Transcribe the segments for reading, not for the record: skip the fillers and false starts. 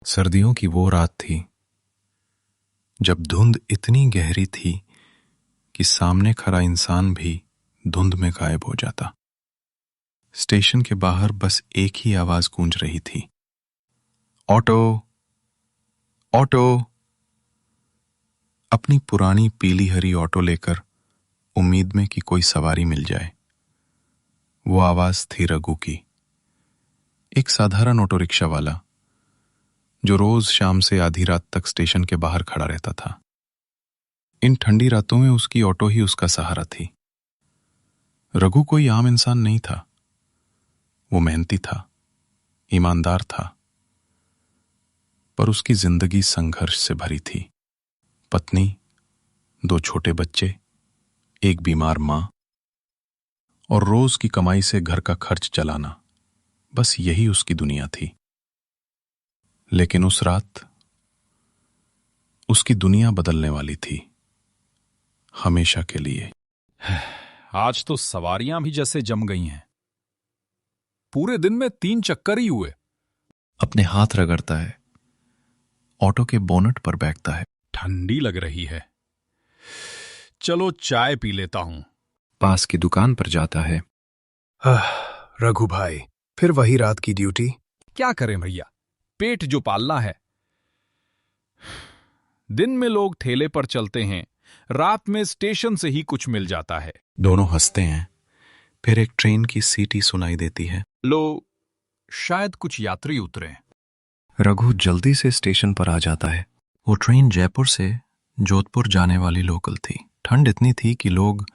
सर्दियों की वो रात थी जब धुंध इतनी गहरी थी कि सामने खड़ा इंसान भी धुंध में गायब हो जाता। स्टेशन के बाहर बस एक ही आवाज गूंज रही थी, ऑटो ऑटो। अपनी पुरानी पीली हरी ऑटो लेकर उम्मीद में कि कोई सवारी मिल जाए। वो आवाज थी रघु की, एक साधारण ऑटो रिक्शा वाला जो रोज शाम से आधी रात तक स्टेशन के बाहर खड़ा रहता था। इन ठंडी रातों में उसकी ऑटो ही उसका सहारा थी। रघु कोई आम इंसान नहीं था। वो मेहनती था, ईमानदार था, पर उसकी जिंदगी संघर्ष से भरी थी। पत्नी, 2 छोटे बच्चे, एक बीमार मां और रोज की कमाई से घर का खर्च चलाना, बस यही उसकी दुनिया थी। लेकिन उस रात उसकी दुनिया बदलने वाली थी, हमेशा के लिए। आज तो सवारियां भी जैसे जम गई हैं। पूरे दिन में 3 चक्कर ही हुए। अपने हाथ रगड़ता है, ऑटो के बोनट पर बैठता है। ठंडी लग रही है, चलो चाय पी लेता हूं। पास की दुकान पर जाता है। रघु भाई, फिर वही रात की ड्यूटी। क्या करें भैया, पेट जो पालना है। दिन में लोग ठेले पर चलते हैं, रात में स्टेशन से ही कुछ मिल जाता है। दोनों हंसते हैं। फिर एक ट्रेन की सीटी सुनाई देती है। लो, शायद कुछ यात्री उतरे। रघु जल्दी से स्टेशन पर आ जाता है। वो ट्रेन जयपुर से जोधपुर जाने वाली लोकल थी। ठंड इतनी थी कि लोग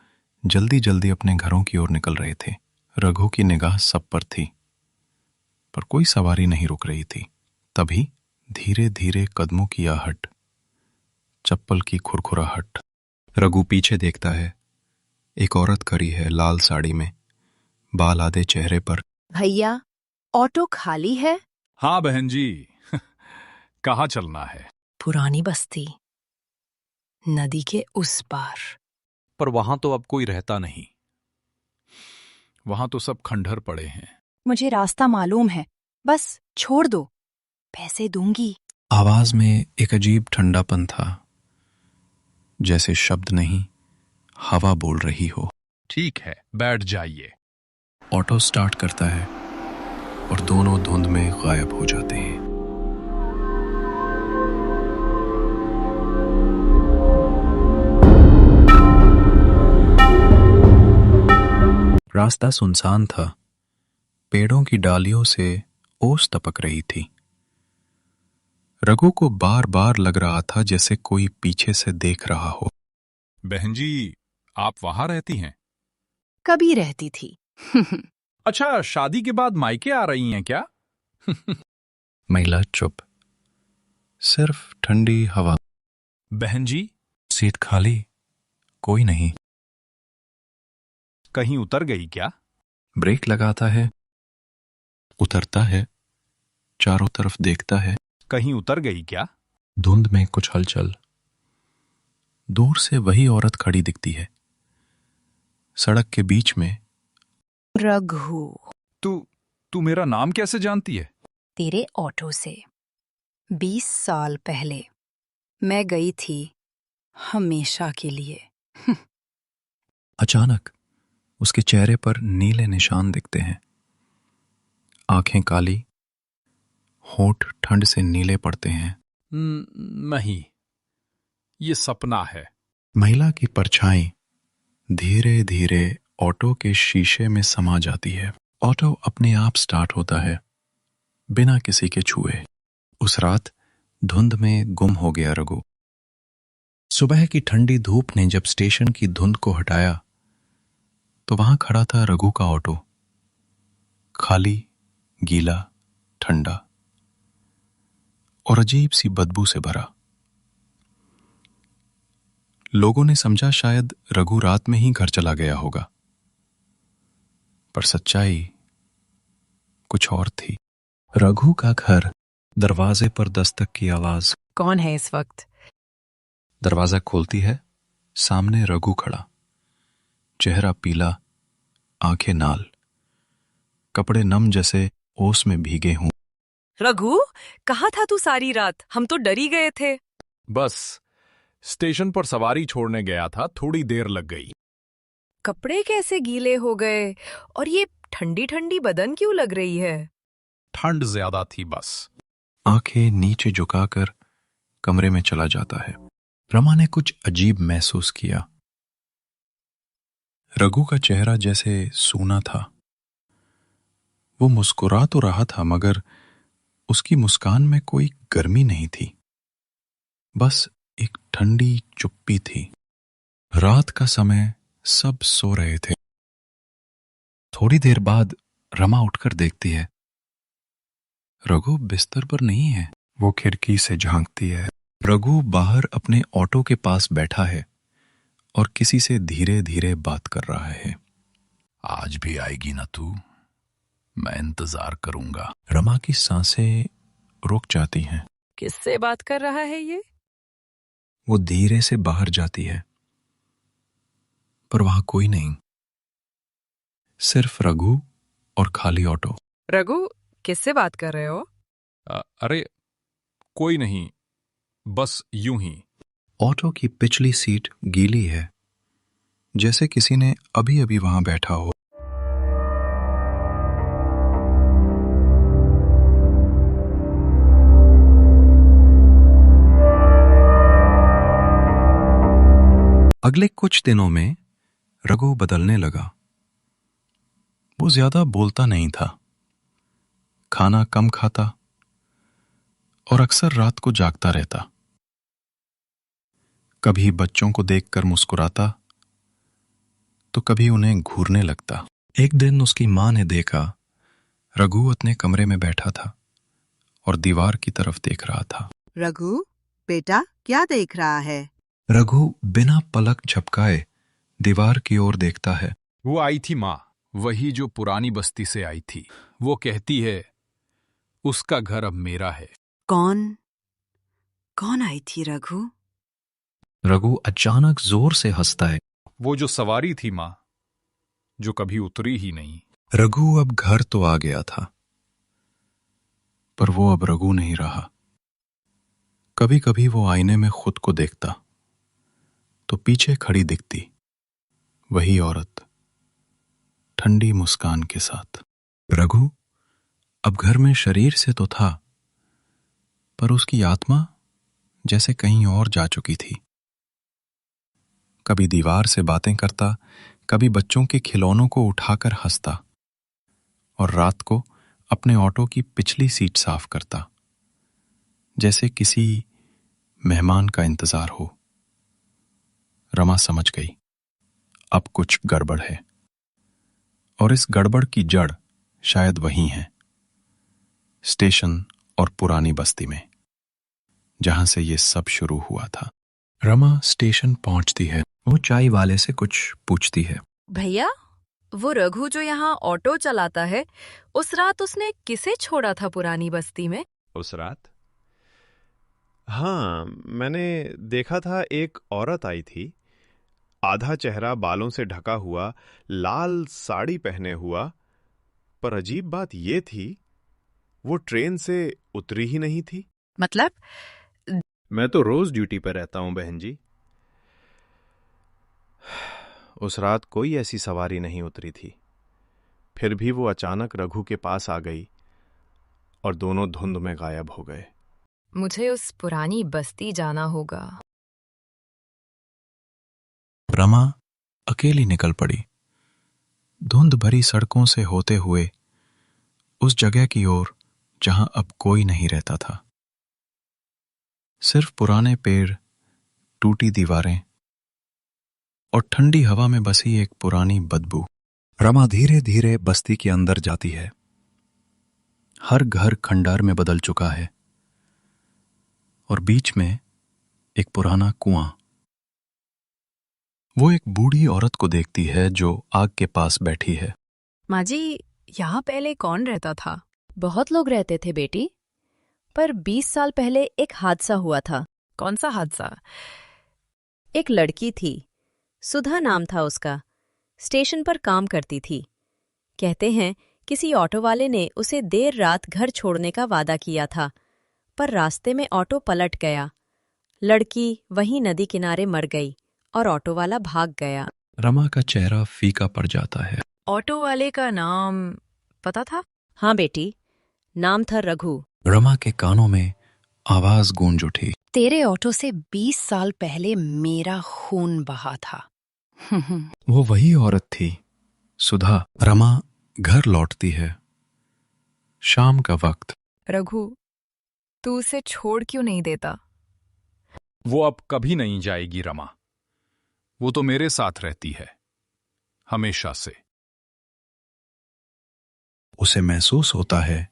जल्दी जल्दी अपने घरों की ओर निकल रहे थे। रघु की निगाह सब पर थी, पर कोई सवारी नहीं रुक रही थी। तभी धीरे धीरे कदमों की आहट, चप्पल की खुरखुराहट। रघु पीछे देखता है। एक औरत खड़ी है, लाल साड़ी में, बाल आधे चेहरे पर। भैया, ऑटो खाली है? हाँ बहन जी, कहाँ चलना है? पुरानी बस्ती, नदी के उस पार। पर वहां तो अब कोई रहता नहीं। वहां तो सब खंडहर पड़े हैं। मुझे रास्ता मालूम है, बस छोड़ दो, पैसे दूंगी। आवाज में एक अजीब ठंडापन था, जैसे शब्द नहीं, हवा बोल रही हो। ठीक है, बैठ जाइए। ऑटो स्टार्ट करता है और दोनों धुंध में गायब हो जाते हैं। रास्ता सुनसान था। पेड़ों की डालियों से ओस टपक रही थी। रघु को बार बार लग रहा था जैसे कोई पीछे से देख रहा हो। बहन जी, आप वहां रहती हैं? कभी रहती थी। अच्छा, शादी के बाद मायके आ रही हैं क्या? महिला चुप, सिर्फ ठंडी हवा। बहन जी, सीट खाली, कोई नहीं। कहीं उतर गई क्या? ब्रेक लगाता है, उतरता है, चारों तरफ देखता है। कहीं उतर गई क्या? धुंध में कुछ हलचल। दूर से वही औरत खड़ी दिखती है, सड़क के बीच में। रघु, तू मेरा नाम कैसे जानती है? तेरे ऑटो से 20 साल पहले मैं गई थी, हमेशा के लिए। अचानक उसके चेहरे पर नीले निशान दिखते हैं। आंखें काली, होंठ ठंड से नीले पड़ते हैं। नहीं, ये सपना है। महिला की परछाई धीरे धीरे ऑटो के शीशे में समा जाती है। ऑटो अपने आप स्टार्ट होता है, बिना किसी के छुए। उस रात धुंध में गुम हो गया रघु। सुबह की ठंडी धूप ने जब स्टेशन की धुंध को हटाया तो वहां खड़ा था रघु का ऑटो, खाली, गीला, ठंडा और अजीब सी बदबू से भरा। लोगों ने समझा शायद रघु रात में ही घर चला गया होगा, पर सच्चाई कुछ और थी। रघु का घर। दरवाजे पर दस्तक की आवाज। कौन है इस वक्त? दरवाजा खोलती है, सामने रघु खड़ा, चेहरा पीला, आंखें नाल, कपड़े नम जैसे ओस में भीगे हों। रघु, कहाँ था तू सारी रात? हम तो डर ही गए थे। बस स्टेशन पर सवारी छोड़ने गया था, थोड़ी देर लग गई। कपड़े कैसे गीले हो गए और ये ठंडी ठंडी बदन क्यों लग रही है? ठंड ज्यादा थी बस। आंखें नीचे झुकाकर कमरे में चला जाता है। रमा ने कुछ अजीब महसूस किया। रघु का चेहरा जैसे सूना था। वो मुस्कुरा तो रहा था मगर उसकी मुस्कान में कोई गर्मी नहीं थी, बस एक ठंडी चुप्पी थी। रात का समय सब सो रहे थे। थोड़ी देर बाद रमा उठकर देखती है, रघु बिस्तर पर नहीं है। वो खिड़की से झांकती है। रघु बाहर अपने ऑटो के पास बैठा है और किसी से धीरे धीरे बात कर रहा है। आज भी आएगी ना तू? मैं इंतजार करूंगा। रमा की सांसें रुक जाती हैं। किससे बात कर रहा है ये? वो धीरे से बाहर जाती है, पर वहां कोई नहीं, सिर्फ रघु और खाली ऑटो। रघु, किससे बात कर रहे हो? अरे कोई नहीं, बस यूं ही। ऑटो की पिछली सीट गीली है, जैसे किसी ने अभी अभी वहां बैठा हो। अगले कुछ दिनों में रघु बदलने लगा। वो ज्यादा बोलता नहीं था, खाना कम खाता और अक्सर रात को जागता रहता। कभी बच्चों को देखकर मुस्कुराता तो कभी उन्हें घूरने लगता। एक दिन उसकी मां ने देखा रघु अपने कमरे में बैठा था और दीवार की तरफ देख रहा था। रघु, बेटा क्या देख रहा है? रघु बिना पलक झपकाए दीवार की ओर देखता है। वो आई थी माँ, वही जो पुरानी बस्ती से आई थी। वो कहती है उसका घर अब मेरा है। कौन कौन आई थी रघु? रघु अचानक जोर से हंसता है। वो जो सवारी थी माँ, जो कभी उतरी ही नहीं। रघु अब घर तो आ गया था, पर वो अब रघु नहीं रहा। कभी कभी वो आईने में खुद को देखता तो पीछे खड़ी दिखती वही औरत, ठंडी मुस्कान के साथ। रघु अब घर में शरीर से तो था, पर उसकी आत्मा जैसे कहीं और जा चुकी थी। कभी दीवार से बातें करता, कभी बच्चों के खिलौनों को उठाकर हंसता और रात को अपने ऑटो की पिछली सीट साफ करता, जैसे किसी मेहमान का इंतजार हो। रमा समझ गई, अब कुछ गड़बड़ है, और इस गड़बड़ की जड़ शायद वही है, स्टेशन और पुरानी बस्ती में, जहां से ये सब शुरू हुआ था। रमा स्टेशन पहुंचती है। वो चाय वाले से कुछ पूछती है। भैया, वो रघु जो यहाँ ऑटो चलाता है, उस रात उसने किसे छोड़ा था पुरानी बस्ती में? उस रात? हाँ, मैंने देखा था एक औरत आई थी, आधा चेहरा बालों से ढका हुआ, लाल साड़ी पहने हुआ। पर अजीब बात ये थी, वो ट्रेन से उतरी ही नहीं थी। मतलब? मैं तो रोज ड्यूटी पर रहता हूं बहन जी। उस रात कोई ऐसी सवारी नहीं उतरी थी। फिर भी वो अचानक रघु के पास आ गई और दोनों धुंध में गायब हो गए। मुझे उस पुरानी बस्ती जाना होगा। रमा अकेली निकल पड़ी, धुंध भरी सड़कों से होते हुए उस जगह की ओर जहां अब कोई नहीं रहता था। सिर्फ पुराने पेड़, टूटी दीवारें और ठंडी हवा में बसी एक पुरानी बदबू। रमा धीरे धीरे बस्ती के अंदर जाती है। हर घर खंडार में बदल चुका है और बीच में एक पुराना कुआं। वो एक बूढ़ी औरत को देखती है जो आग के पास बैठी है। माँ जी, यहाँ पहले कौन रहता था? बहुत लोग रहते थे बेटी, पर 20 साल पहले एक हादसा हुआ था। कौन सा हादसा? एक लड़की थी, सुधा नाम था उसका, स्टेशन पर काम करती थी। कहते हैं किसी ऑटो वाले ने उसे देर रात घर छोड़ने का वादा किया था, पर रास्ते में ऑटो पलट गया। लड़की वहीं नदी किनारे मर गई और ऑटो वाला भाग गया। रमा का चेहरा फीका पड़ जाता है। ऑटो वाले का नाम पता था? हाँ बेटी, नाम था रघु। रमा के कानों में आवाज गूंज उठी। तेरे ऑटो से 20 साल पहले मेरा खून बहा था। वो वही औरत थी, सुधा। रमा घर लौटती है। शाम का वक्त। रघु, तू उसे छोड़ क्यों नहीं देता? वो अब कभी नहीं जाएगी रमा। वो तो मेरे साथ रहती है, हमेशा से। उसे महसूस होता है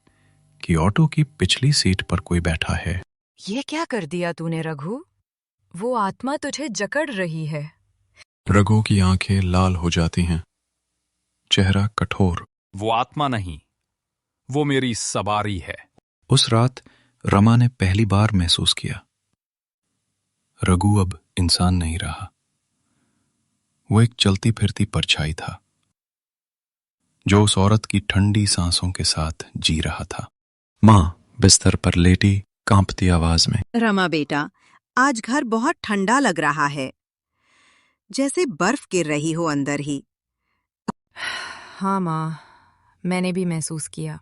कि ऑटो की पिछली सीट पर कोई बैठा है। ये क्या कर दिया तूने रघु? वो आत्मा तुझे जकड़ रही है। रघु की आंखें लाल हो जाती हैं, चेहरा कठोर। वो आत्मा नहीं, वो मेरी सवारी है। उस रात रमा ने पहली बार महसूस किया, रघु अब इंसान नहीं रहा। वो एक चलती फिरती परछाई था, जो उस औरत की ठंडी सांसों के साथ जी रहा था। मां बिस्तर पर लेटी कांपती आवाज में, रमा बेटा, आज घर बहुत ठंडा लग रहा है, जैसे बर्फ गिर रही हो अंदर ही। हाँ माँ, मैंने भी महसूस किया।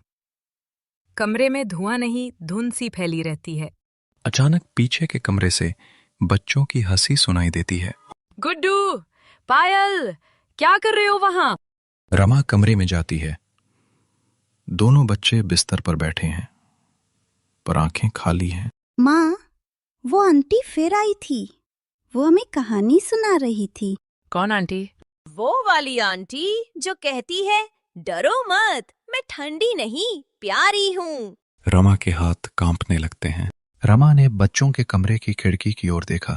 कमरे में धुआं नहीं, धुंध सी फैली रहती है। अचानक पीछे के कमरे से बच्चों की हंसी सुनाई देती है। गुड्डू, पायल, क्या कर रहे हो वहां? रमा कमरे में जाती है। दोनों बच्चे बिस्तर पर बैठे हैं, पर आंखें खाली हैं। माँ, वो आंटी फिर आई थी। वो हमें कहानी सुना रही थी। कौन आंटी? वो वाली आंटी जो कहती है, डरो मत, मैं ठंडी नहीं प्यारी हूँ। रमा के हाथ कांपने लगते हैं। रमा ने बच्चों के कमरे की खिड़की की ओर देखा।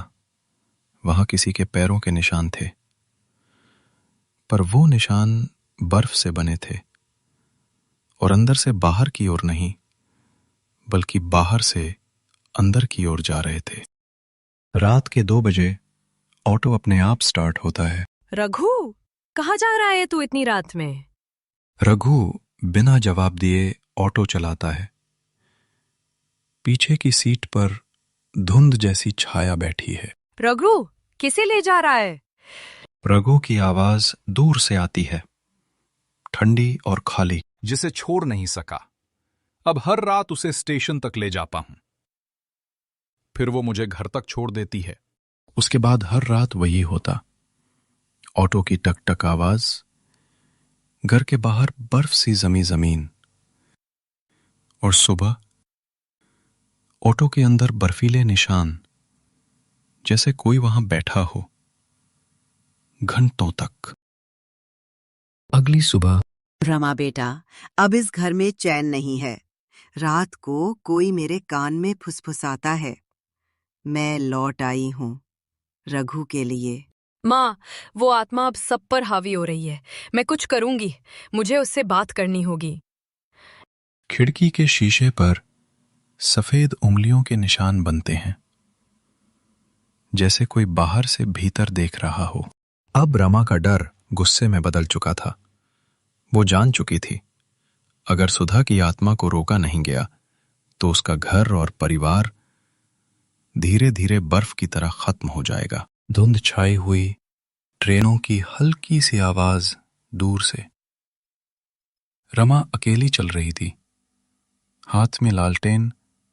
वहां किसी के पैरों के निशान थे, पर वो निशान बर्फ से बने थे और अंदर से बाहर की ओर नहीं, बल्कि बाहर से अंदर की ओर जा रहे थे। रात के 2 बजे ऑटो अपने आप स्टार्ट होता है। रघु, कहाँ जा रहा है तू इतनी रात में? रघु बिना जवाब दिए ऑटो चलाता है। पीछे की सीट पर धुंध जैसी छाया बैठी है। रघु, किसे ले जा रहा है? रघु की आवाज दूर से आती है, ठंडी और खाली। जिसे छोड़ नहीं सका, अब हर रात उसे स्टेशन तक ले जाता हूं, फिर वो मुझे घर तक छोड़ देती है। उसके बाद हर रात वही होता। ऑटो की टक टक आवाज, घर के बाहर बर्फ सी जमी जमीन, और सुबह ऑटो के अंदर बर्फीले निशान, जैसे कोई वहां बैठा हो घंटों तक। अगली सुबह। रमा बेटा, अब इस घर में चैन नहीं है। रात को कोई मेरे कान में फुसफुसाता है, मैं लौट आई हूँ रघु के लिए। माँ, वो आत्मा अब सब पर हावी हो रही है। मैं कुछ करूंगी, मुझे उससे बात करनी होगी। खिड़की के शीशे पर सफेद उंगलियों के निशान बनते हैं, जैसे कोई बाहर से भीतर देख रहा हो। अब रमा का डर गुस्से में बदल चुका था। वो जान चुकी थी, अगर सुधा की आत्मा को रोका नहीं गया तो उसका घर और परिवार धीरे धीरे बर्फ की तरह खत्म हो जाएगा। धुंध छाई हुई, ट्रेनों की हल्की सी आवाज दूर से। रमा अकेली चल रही थी, हाथ में लालटेन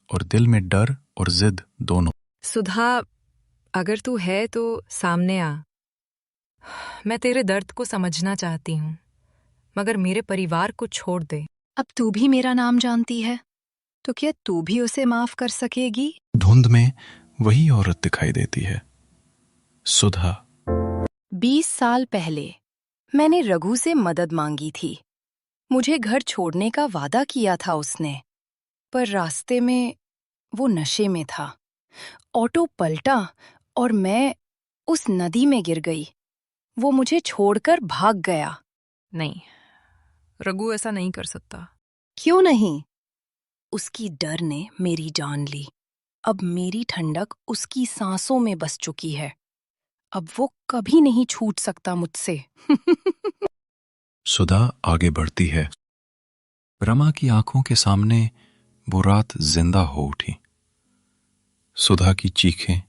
और दिल में डर और जिद दोनों। सुधा, अगर तू है तो सामने आ। मैं तेरे दर्द को समझना चाहती हूँ, मगर मेरे परिवार को छोड़ दे। अब तू भी मेरा नाम जानती है, तो क्या तू भी उसे माफ कर सकेगी? धुंध में वही औरत दिखाई देती है, सुधा। 20 साल पहले मैंने रघु से मदद मांगी थी। मुझे घर छोड़ने का वादा किया था उसने, पर रास्ते में वो नशे में था। ऑटो पलटा और मैं उस नदी में गिर गई। वो मुझे छोड़कर भाग गया। नहीं, रघु ऐसा नहीं कर सकता। क्यों नहीं? उसकी डर ने मेरी जान ली। अब मेरी ठंडक उसकी सांसों में बस चुकी है। अब वो कभी नहीं छूट सकता मुझसे। सुधा आगे बढ़ती है। रमा की आंखों के सामने वो रात जिंदा हो उठी। सुधा की चीखें,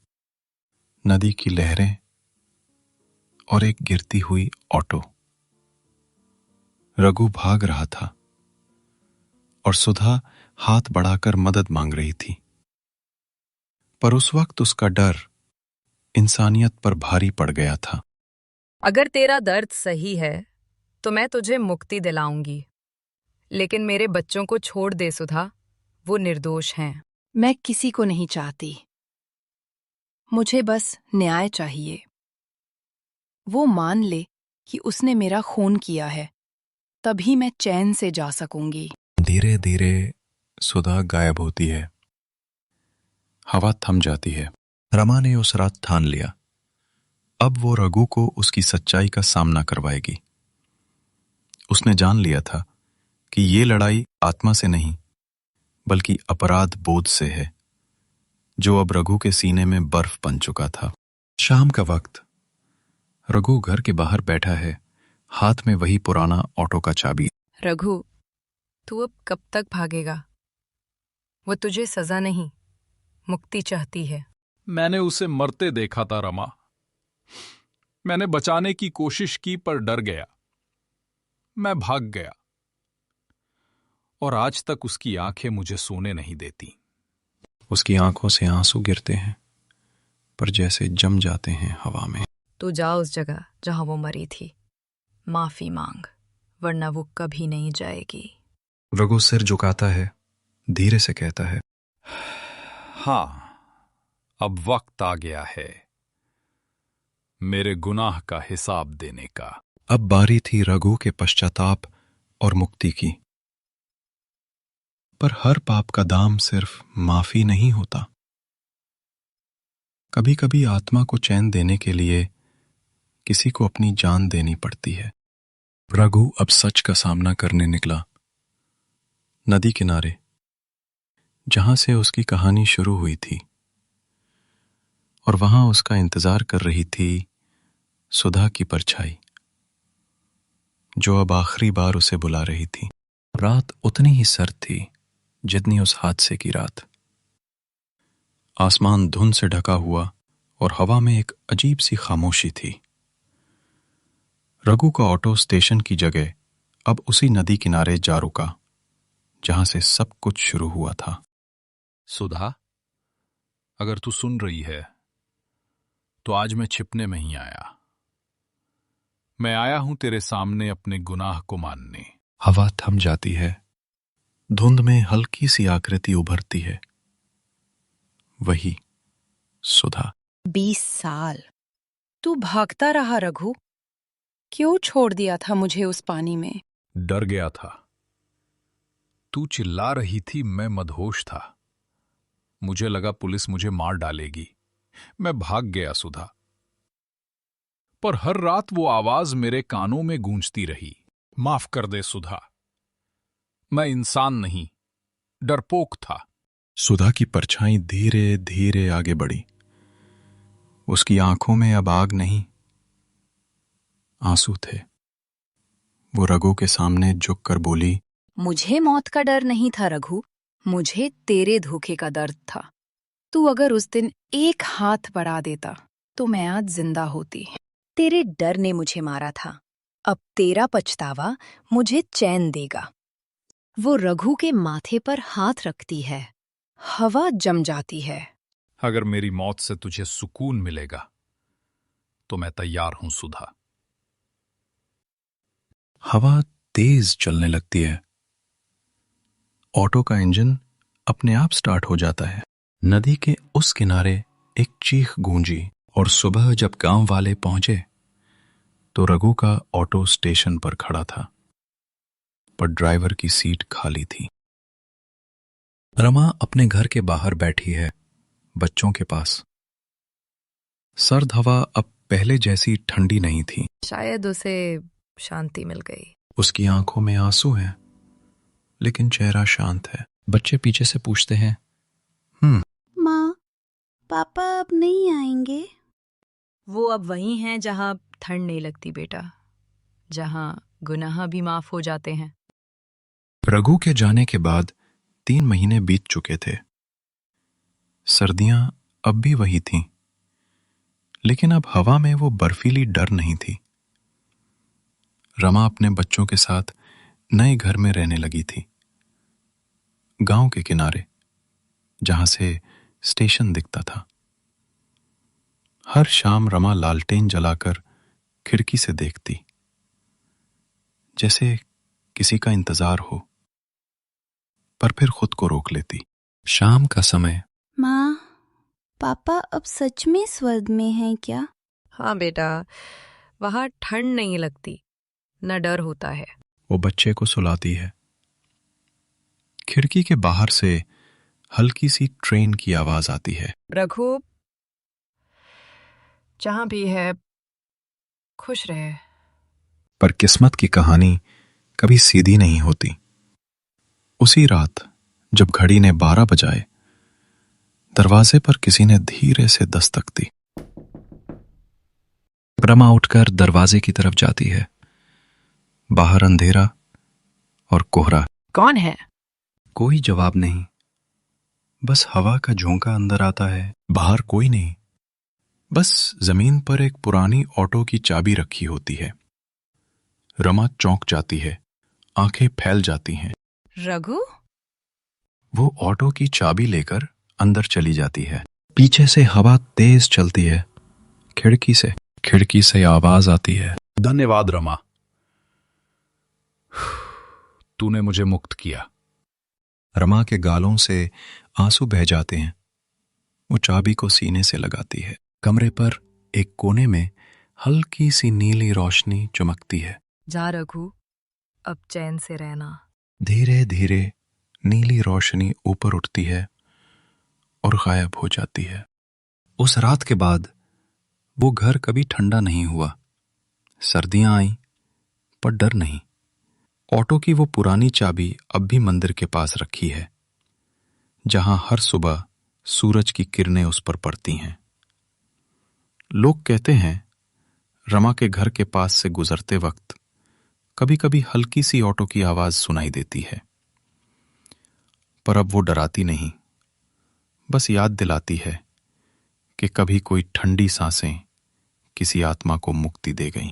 नदी की लहरें और एक गिरती हुई ऑटो। रघु भाग रहा था और सुधा हाथ बढ़ाकर मदद मांग रही थी, पर उस वक्त उसका डर इंसानियत पर भारी पड़ गया था। अगर तेरा दर्द सही है तो मैं तुझे मुक्ति दिलाऊंगी, लेकिन मेरे बच्चों को छोड़ दे सुधा, वो निर्दोष हैं। मैं किसी को नहीं चाहती, मुझे बस न्याय चाहिए। वो मान ले कि उसने मेरा खून किया है, तभी मैं चैन से जा सकूंगी। धीरे धीरे सुधा गायब होती है। हवा थम जाती है। रमा ने उस रात ठान लिया, अब वो रघु को उसकी सच्चाई का सामना करवाएगी। उसने जान लिया था कि ये लड़ाई आत्मा से नहीं बल्कि अपराध बोध से है, जो अब रघु के सीने में बर्फ बन चुका था। शाम का वक्त। रघु घर के बाहर बैठा है, हाथ में वही पुराना ऑटो का चाबी। रघु, तू अब कब तक भागेगा? वो तुझे सजा नहीं, मुक्ति चाहती है। मैंने उसे मरते देखा था रमा। मैंने बचाने की कोशिश की पर डर गया। मैं भाग गया और आज तक उसकी आंखें मुझे सोने नहीं देती। उसकी आंखों से आंसू गिरते हैं, पर जैसे जम जाते हैं हवा में। तू जा उस जगह जहां वो मरी थी, माफी मांग, वरना वो कभी नहीं जाएगी। रघु सिर झुकाता है, धीरे से कहता है, हां, अब वक्त आ गया है मेरे गुनाह का हिसाब देने का। अब बारी थी रघु के पश्चाताप और मुक्ति की। पर हर पाप का दाम सिर्फ माफी नहीं होता। कभी कभी आत्मा को चैन देने के लिए किसी को अपनी जान देनी पड़ती है। रघु अब सच का सामना करने निकला। नदी किनारे, जहां से उसकी कहानी शुरू हुई थी, और वहां उसका इंतजार कर रही थी सुधा की परछाई, जो अब आखिरी बार उसे बुला रही थी। रात उतनी ही सर्द थी जितनी उस हादसे की रात। आसमान धुंध से ढका हुआ और हवा में एक अजीब सी खामोशी थी। रघु का ऑटो स्टेशन की जगह अब उसी नदी किनारे जा रुका जहां से सब कुछ शुरू हुआ था। सुधा, अगर तू सुन रही है तो आज मैं छिपने में ही आया। मैं आया हूं तेरे सामने अपने गुनाह को मानने। हवा थम जाती है, धुंध में हल्की सी आकृति उभरती है, वही सुधा। 20 साल तू भागता रहा रघु, क्यों छोड़ दिया था मुझे उस पानी में? डर गया था। तू चिल्ला रही थी, मैं मदहोश था। मुझे लगा पुलिस मुझे मार डालेगी। मैं भाग गया सुधा, पर हर रात वो आवाज मेरे कानों में गूंजती रही। माफ कर दे सुधा, मैं इंसान नहीं, डरपोक था। सुधा की परछाई धीरे धीरे आगे बढ़ी। उसकी आंखों में अब आग नहीं, आंसू थे। वो रघु के सामने झुककर बोली, मुझे मौत का डर नहीं था रघु, मुझे तेरे धोखे का दर्द था। तू अगर उस दिन एक हाथ बढ़ा देता तो मैं आज जिंदा होती। तेरे डर ने मुझे मारा था, अब तेरा पछतावा मुझे चैन देगा। वो रघु के माथे पर हाथ रखती है, हवा जम जाती है। अगर मेरी मौत से तुझे सुकून मिलेगा तो मैं तैयार हूं सुधा। हवा तेज चलने लगती है। ऑटो का इंजन अपने आप स्टार्ट हो जाता है। नदी के उस किनारे एक चीख गूंजी और सुबह जब गांव वाले पहुंचे तो रघु का ऑटो स्टेशन पर खड़ा था, पर ड्राइवर की सीट खाली थी। रमा अपने घर के बाहर बैठी है, बच्चों के पास। सर्द हवा अब पहले जैसी ठंडी नहीं थी। शायद उसे शांति मिल गई। उसकी आंखों में आंसू हैं, लेकिन चेहरा शांत है। बच्चे पीछे से पूछते हैं, माँ, पापा अब नहीं आएंगे? वो अब वही हैं जहां ठंड नहीं लगती बेटा, जहां गुनाह भी माफ हो जाते हैं। रघु के जाने के बाद 3 महीने बीत चुके थे। सर्दियां अब भी वही थीं, लेकिन अब हवा में वो बर्फीली डर नहीं थी। रमा अपने बच्चों के साथ नए घर में रहने लगी थी, गांव के किनारे, जहां से स्टेशन दिखता था। हर शाम रमा लालटेन जलाकर खिड़की से देखती, जैसे किसी का इंतजार हो, पर फिर खुद को रोक लेती। शाम का समय। माँ, पापा अब सच में स्वर्ग में हैं क्या? हाँ बेटा, वहां ठंड नहीं लगती, न डर होता है। वो बच्चे को सुलाती है। खिड़की के बाहर से हल्की सी ट्रेन की आवाज आती है। रघु, जहां भी है, खुश रहे। पर किस्मत की कहानी कभी सीधी नहीं होती। उसी रात जब घड़ी ने 12 बजाए, दरवाजे पर किसी ने धीरे से दस्तक दी। रमा उठकर दरवाजे की तरफ जाती है। बाहर अंधेरा और कोहरा। कौन है? कोई जवाब नहीं, बस हवा का झोंका अंदर आता है। बाहर कोई नहीं, बस जमीन पर एक पुरानी ऑटो की चाबी रखी होती है। रमा चौंक जाती है, आंखें फैल जाती हैं। रघु? वो ऑटो की चाबी लेकर अंदर चली जाती है। पीछे से हवा तेज चलती है। खिड़की से आवाज आती है। धन्यवाद रमा, तूने मुझे मुक्त किया। रमा के गालों से आंसू बह जाते हैं। वो चाबी को सीने से लगाती है। कमरे पर एक कोने में हल्की सी नीली रोशनी चमकती है। जा रघु, अब चैन से रहना। धीरे धीरे नीली रोशनी ऊपर उठती है और गायब हो जाती है। उस रात के बाद वो घर कभी ठंडा नहीं हुआ। सर्दियां आईं, पर डर नहीं। ऑटो की वो पुरानी चाबी अब भी मंदिर के पास रखी है, जहां हर सुबह सूरज की किरणें उस पर पड़ती हैं। लोग कहते हैं रमा के घर के पास से गुजरते वक्त कभी कभी हल्की सी ऑटो की आवाज सुनाई देती है, पर अब वो डराती नहीं, बस याद दिलाती है कि कभी कोई ठंडी सांसें किसी आत्मा को मुक्ति दे गईं।